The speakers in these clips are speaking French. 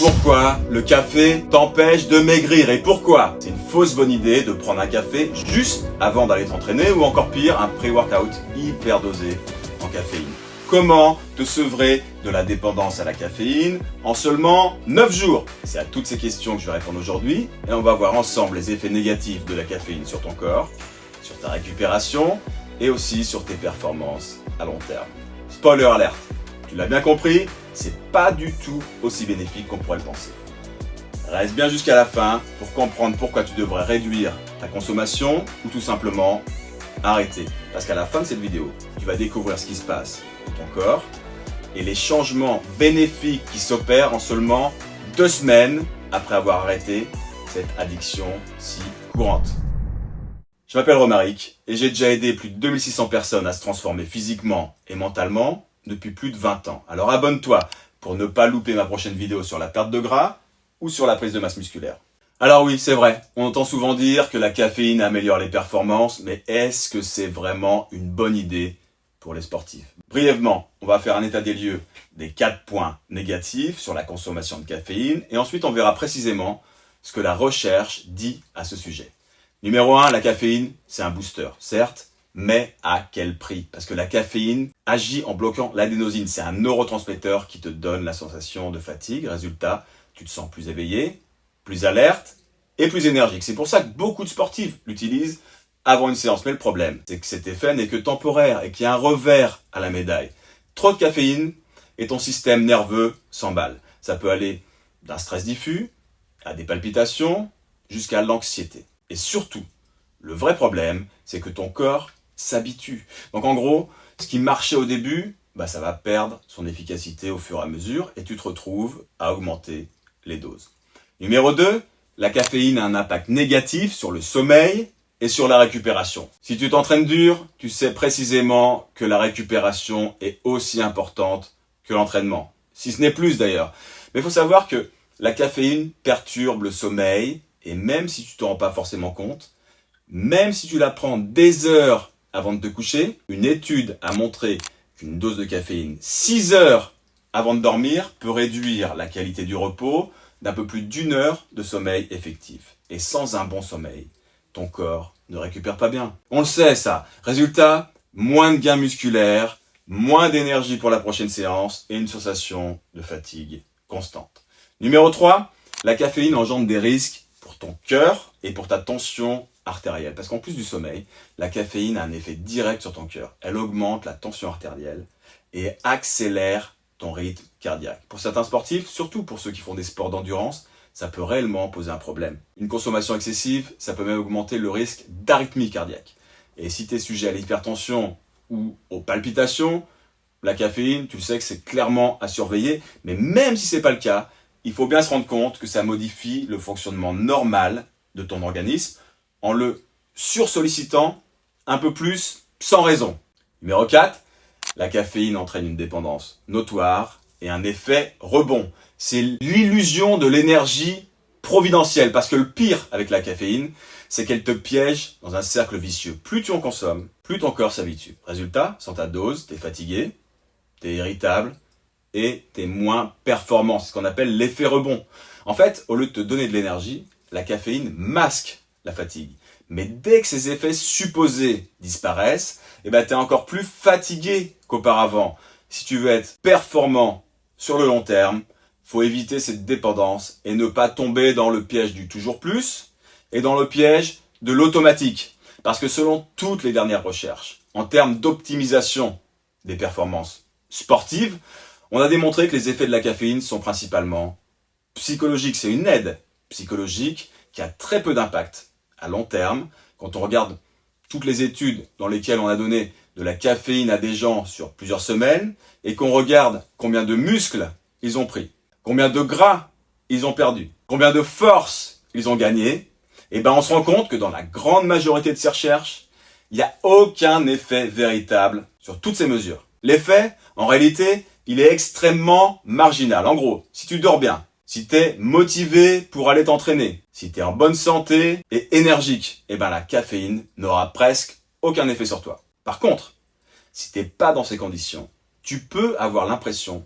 Pourquoi le café t'empêche de maigrir et pourquoi c'est une fausse bonne idée de prendre un café juste avant d'aller t'entraîner ou encore pire, un pré-workout hyper dosé en caféine. Comment te sevrer de la dépendance à la caféine en seulement 9 jours? C'est à toutes ces questions que je vais répondre aujourd'hui et on va voir ensemble les effets négatifs de la caféine sur ton corps, sur ta récupération et aussi sur tes performances à long terme. Spoiler alert, tu l'as bien compris, c'est pas du tout aussi bénéfique qu'on pourrait le penser. Reste bien jusqu'à la fin pour comprendre pourquoi tu devrais réduire ta consommation ou tout simplement arrêter. Parce qu'à la fin de cette vidéo, tu vas découvrir ce qui se passe dans ton corps et les changements bénéfiques qui s'opèrent en seulement 2 semaines après avoir arrêté cette addiction si courante. Je m'appelle Romaric et j'ai déjà aidé plus de 2600 personnes à se transformer physiquement et mentalement depuis plus de 20 ans. Alors abonne-toi pour ne pas louper ma prochaine vidéo sur la perte de gras ou sur la prise de masse musculaire. Alors oui, c'est vrai, on entend souvent dire que la caféine améliore les performances, mais est-ce que c'est vraiment une bonne idée pour les sportifs? Brièvement, on va faire un état des lieux des 4 points négatifs sur la consommation de caféine et ensuite on verra précisément ce que la recherche dit à ce sujet. Numéro 1, la caféine, c'est un booster, certes, mais à quel prix? Parce que la caféine agit en bloquant l'adénosine. C'est un neurotransmetteur qui te donne la sensation de fatigue. Résultat, tu te sens plus éveillé, plus alerte et plus énergique. C'est pour ça que beaucoup de sportifs l'utilisent avant une séance. Mais le problème, c'est que cet effet n'est que temporaire et qu'il y a un revers à la médaille. Trop de caféine et ton système nerveux s'emballe. Ça peut aller d'un stress diffus à des palpitations jusqu'à l'anxiété. Et surtout, le vrai problème, c'est que ton corps s'habitue. Donc en gros, ce qui marchait au début, ça va perdre son efficacité au fur et à mesure et tu te retrouves à augmenter les doses. Numéro 2, la caféine a un impact négatif sur le sommeil et sur la récupération. Si tu t'entraînes dur, tu sais précisément que la récupération est aussi importante que l'entraînement. Si ce n'est plus d'ailleurs. Mais il faut savoir que la caféine perturbe le sommeil et même si tu ne t'en rends pas forcément compte, même si tu la prends des heures avant de te coucher, une étude a montré qu'une dose de caféine 6 heures avant de dormir peut réduire la qualité du repos d'un peu plus d'1 heure de sommeil effectif. Et sans un bon sommeil, ton corps ne récupère pas bien. On le sait ça. Résultat, moins de gains musculaires, moins d'énergie pour la prochaine séance et une sensation de fatigue constante. Numéro 3, la caféine engendre des risques pour ton cœur et pour ta tension artérielle. Parce qu'en plus du sommeil, la caféine a un effet direct sur ton cœur. Elle augmente la tension artérielle et accélère ton rythme cardiaque. Pour certains sportifs, surtout pour ceux qui font des sports d'endurance, ça peut réellement poser un problème. Une consommation excessive, ça peut même augmenter le risque d'arythmie cardiaque. Et si tu es sujet à l'hypertension ou aux palpitations, la caféine, tu sais que c'est clairement à surveiller. Mais même si ce n'est pas le cas, il faut bien se rendre compte que ça modifie le fonctionnement normal de ton organisme en le sursollicitant un peu plus sans raison. Numéro 4, la caféine entraîne une dépendance notoire et un effet rebond. C'est l'illusion de l'énergie providentielle parce que le pire avec la caféine, c'est qu'elle te piège dans un cercle vicieux. Plus tu en consommes, plus ton corps s'habitue. Résultat, sans ta dose, tu es fatigué, tu es irritable et tu es moins performant. C'est ce qu'on appelle l'effet rebond. En fait, au lieu de te donner de l'énergie, la caféine masque la fatigue. Mais dès que ces effets supposés disparaissent, tu es encore plus fatigué qu'auparavant. Si tu veux être performant sur le long terme, faut éviter cette dépendance et ne pas tomber dans le piège du toujours plus et dans le piège de l'automatique. Parce que selon toutes les dernières recherches, en termes d'optimisation des performances sportives, on a démontré que les effets de la caféine sont principalement psychologiques. C'est une aide psychologique qui a très peu d'impact à long terme. Quand on regarde toutes les études dans lesquelles on a donné de la caféine à des gens sur plusieurs semaines et qu'on regarde combien de muscles ils ont pris, combien de gras ils ont perdu, combien de force ils ont gagné, on se rend compte que dans la grande majorité de ces recherches, il n'y a aucun effet véritable sur toutes ces mesures. L'effet, en réalité, il est extrêmement marginal. En gros, si tu dors bien, si tu es motivé pour aller t'entraîner, si tu es en bonne santé et énergique, la caféine n'aura presque aucun effet sur toi. Par contre, si tu n'es pas dans ces conditions, tu peux avoir l'impression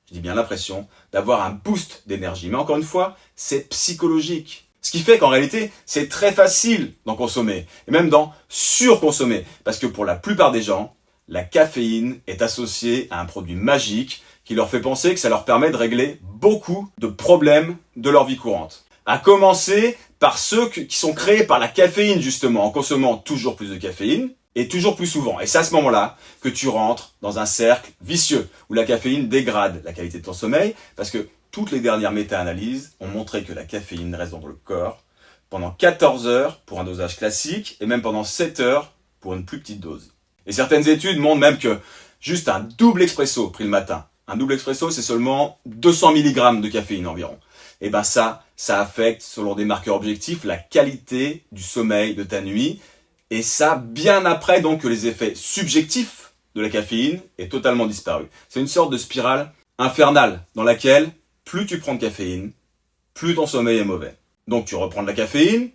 je dis bien l'impression, d'avoir un boost d'énergie. Mais encore une fois, c'est psychologique. Ce qui fait qu'en réalité, c'est très facile d'en consommer, et même d'en surconsommer. Parce que pour la plupart des gens, la caféine est associée à un produit magique qui leur fait penser que ça leur permet de régler beaucoup de problèmes de leur vie courante. À commencer par ceux qui sont créés par la caféine justement, en consommant toujours plus de caféine et toujours plus souvent. Et c'est à ce moment-là que tu rentres dans un cercle vicieux où la caféine dégrade la qualité de ton sommeil parce que toutes les dernières méta-analyses ont montré que la caféine reste dans le corps pendant 14 heures pour un dosage classique et même pendant 7 heures pour une plus petite dose. Et certaines études montrent même que juste un double expresso pris le matin, un double expresso c'est seulement 200 mg de caféine environ. Et ben ça affecte selon des marqueurs objectifs la qualité du sommeil de ta nuit. Et ça bien après donc que les effets subjectifs de la caféine aient totalement disparu. C'est une sorte de spirale infernale dans laquelle plus tu prends de caféine, plus ton sommeil est mauvais. Donc tu reprends de la caféine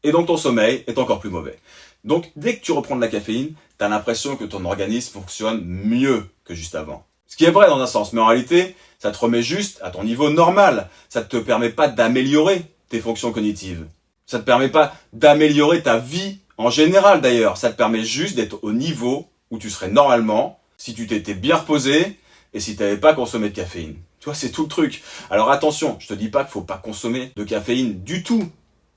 et donc ton sommeil est encore plus mauvais. Donc dès que tu reprends de la caféine, tu as l'impression que ton organisme fonctionne mieux que juste avant. Ce qui est vrai dans un sens, mais en réalité, ça te remet juste à ton niveau normal. Ça ne te permet pas d'améliorer tes fonctions cognitives. Ça ne te permet pas d'améliorer ta vie en général d'ailleurs. Ça te permet juste d'être au niveau où tu serais normalement si tu t'étais bien reposé et si tu n'avais pas consommé de caféine. Tu vois, c'est tout le truc. Alors attention, je te dis pas qu'il faut pas consommer de caféine du tout.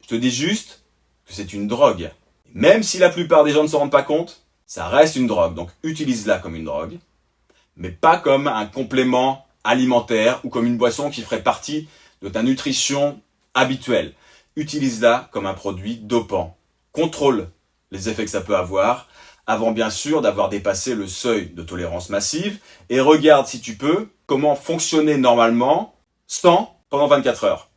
Je te dis juste que c'est une drogue. Même si la plupart des gens ne s'en rendent pas compte, ça reste une drogue. Donc utilise-la comme une drogue, mais pas comme un complément alimentaire ou comme une boisson qui ferait partie de ta nutrition habituelle. Utilise-la comme un produit dopant. Contrôle les effets que ça peut avoir avant bien sûr d'avoir dépassé le seuil de tolérance massive et regarde si tu peux comment fonctionner normalement sans pendant 24 heures.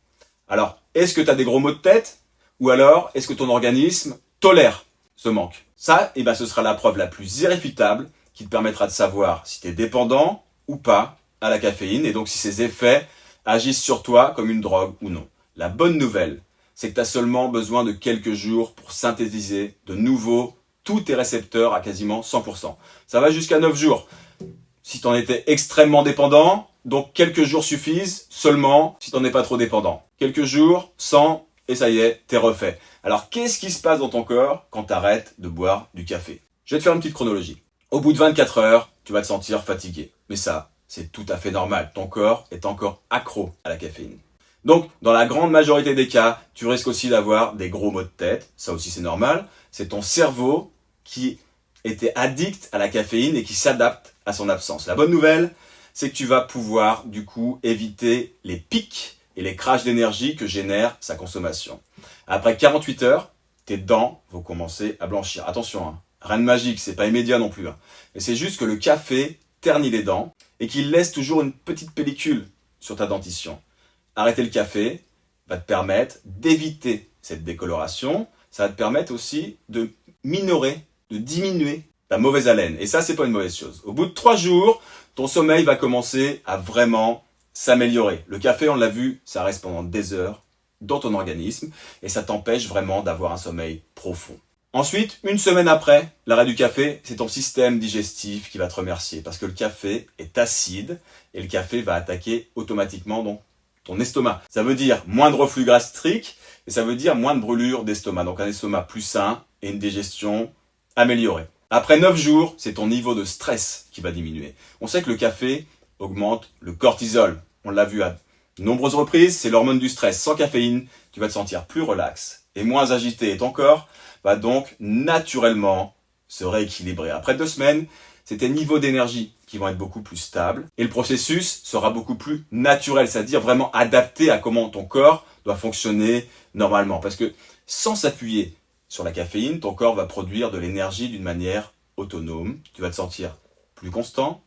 Alors, est-ce que tu as des gros maux de tête ou alors est-ce que ton organisme tolère ce manque? Ça, ce sera la preuve la plus irréfutable qui te permettra de savoir si tu es dépendant ou pas à la caféine et donc si ces effets agissent sur toi comme une drogue ou non. La bonne nouvelle, c'est que tu as seulement besoin de quelques jours pour synthétiser de nouveau tous tes récepteurs à quasiment 100%. Ça va jusqu'à 9 jours. Si tu en étais extrêmement dépendant, donc quelques jours suffisent seulement si tu n'en es pas trop dépendant. Quelques jours, 100, et ça y est, t'es refait. Alors qu'est-ce qui se passe dans ton corps quand tu arrêtes de boire du café? Je vais te faire une petite chronologie. Au bout de 24 heures, tu vas te sentir fatigué. Mais ça, c'est tout à fait normal. Ton corps est encore accro à la caféine. Donc, dans la grande majorité des cas, tu risques aussi d'avoir des gros maux de tête. Ça aussi, c'est normal. C'est ton cerveau qui était addict à la caféine et qui s'adapte à son absence. La bonne nouvelle, c'est que tu vas pouvoir, du coup, éviter les pics et les crashs d'énergie que génère sa consommation. Après 48 heures, tes dents vont commencer à blanchir. Attention, hein. Rien de magique, c'est pas immédiat non plus. Mais c'est juste que le café ternit les dents et qu'il laisse toujours une petite pellicule sur ta dentition. Arrêter le café va te permettre d'éviter cette décoloration. Ça va te permettre aussi de minorer, de diminuer la mauvaise haleine. Et ça, c'est pas une mauvaise chose. Au bout de 3 jours, ton sommeil va commencer à vraiment s'améliorer. Le café, on l'a vu, ça reste pendant des heures dans ton organisme et ça t'empêche vraiment d'avoir un sommeil profond. Ensuite, une semaine après l'arrêt du café, c'est ton système digestif qui va te remercier parce que le café est acide et le café va attaquer automatiquement donc ton estomac. Ça veut dire moins de reflux gastrique et ça veut dire moins de brûlure d'estomac. Donc un estomac plus sain et une digestion améliorée. Après 9 jours, c'est ton niveau de stress qui va diminuer. On sait que le café augmente le cortisol. On l'a vu à de nombreuses reprises, c'est l'hormone du stress. Sans caféine, tu vas te sentir plus relax et moins agité. Et ton corps va donc naturellement se rééquilibrer. Après 2 semaines, c'est tes niveaux d'énergie qui vont être beaucoup plus stables et le processus sera beaucoup plus naturel, c'est-à-dire vraiment adapté à comment ton corps doit fonctionner normalement. Parce que sans s'appuyer sur la caféine, ton corps va produire de l'énergie d'une manière autonome. Tu vas te sentir plus constant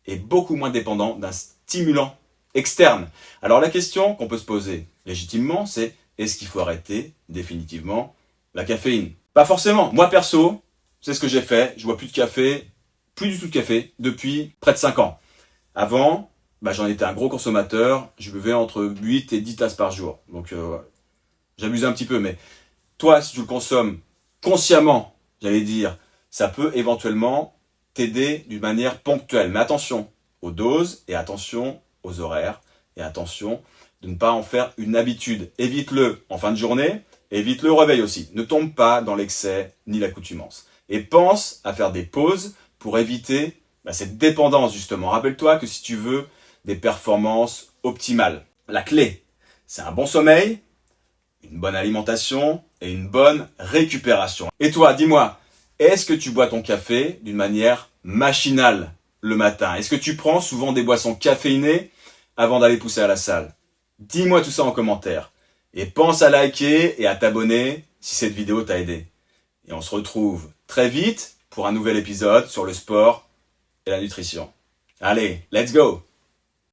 et beaucoup moins dépendant d'un stimulant externe. Alors la question qu'on peut se poser légitimement, c'est est-ce qu'il faut arrêter définitivement la caféine? Pas forcément. Moi perso, c'est ce que j'ai fait. Je bois plus de café, plus du tout de café, depuis près de 5 ans. Avant, j'en étais un gros consommateur. Je buvais entre 8 et 10 tasses par jour. Donc j'abusais un petit peu. Mais toi, si tu le consommes consciemment, j'allais dire, ça peut éventuellement t'aider d'une manière ponctuelle. Mais attention, aux doses et attention aux horaires. Et attention de ne pas en faire une habitude. Évite-le en fin de journée, évite-le au réveil aussi. Ne tombe pas dans l'excès ni l'accoutumance. Et pense à faire des pauses pour éviter cette dépendance justement. Rappelle-toi que si tu veux des performances optimales, la clé, c'est un bon sommeil, une bonne alimentation et une bonne récupération. Et toi, dis-moi, est-ce que tu bois ton café d'une manière machinale le matin? Est-ce que tu prends souvent des boissons caféinées avant d'aller pousser à la salle? Dis-moi tout ça en commentaire. Et pense à liker et à t'abonner si cette vidéo t'a aidé. Et on se retrouve très vite pour un nouvel épisode sur le sport et la nutrition. Allez, let's go!